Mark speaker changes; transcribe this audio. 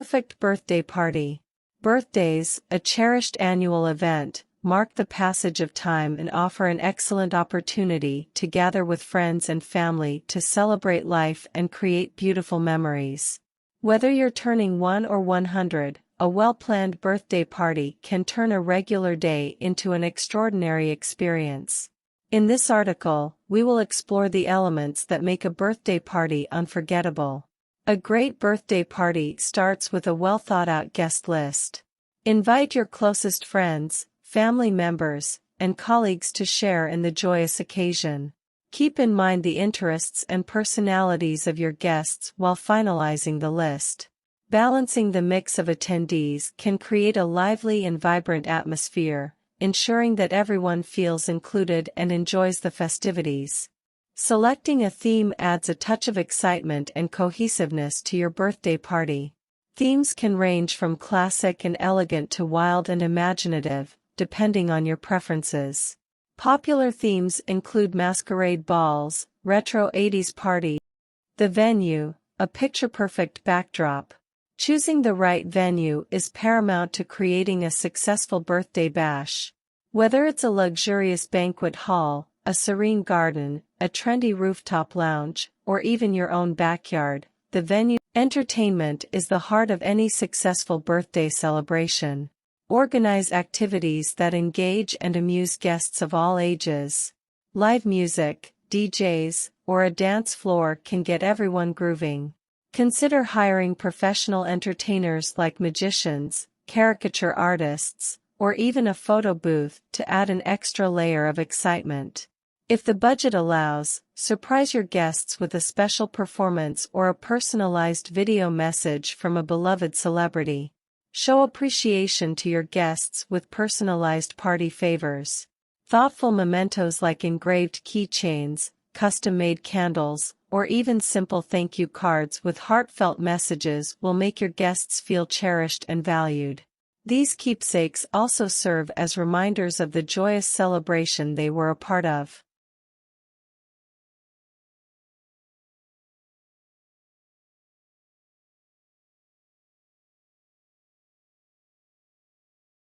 Speaker 1: perfect birthday party. Birthdays, a cherished annual event, mark the passage of time and offer an excellent opportunity to gather with friends and family to celebrate life and create beautiful memories. Whether you're turning 1 or 100, a well-planned birthday party can turn a regular day into an extraordinary experience. In this article, we will explore the elements that make a birthday party unforgettable. A great birthday party starts with a well-thought-out guest list. Invite your closest friends, family members, and colleagues to share in the joyous occasion. Keep in mind the interests and personalities of your guests while finalizing the list. Balancing the mix of attendees can create a lively and vibrant atmosphere, ensuring that everyone feels included and enjoys the festivities. Selecting a theme adds a touch of excitement and cohesiveness to your birthday party. Themes can range from classic and elegant to wild and imaginative, depending on your preferences. Popular themes include masquerade balls, retro 80s parties. The venue, a picture-perfect backdrop. Choosing the right venue is paramount to creating a successful birthday bash. Whether it's a luxurious banquet hall, a serene garden, a trendy rooftop lounge, or even your own backyard, the venue. Entertainment is the heart of any successful birthday celebration. Organize activities that engage and amuse guests of all ages. Live music, DJs, or a dance floor can get everyone grooving. Consider hiring professional entertainers like magicians, caricature artists, or even a photo booth to add an extra layer of excitement. If the budget allows, surprise your guests with a special performance or a personalized video message from a beloved celebrity. Show appreciation to your guests with personalized party favors. Thoughtful mementos like engraved keychains, custom-made candles, or even simple thank you cards with heartfelt messages will make your guests feel cherished and valued. These keepsakes also serve as reminders of the joyous celebration they were a part of.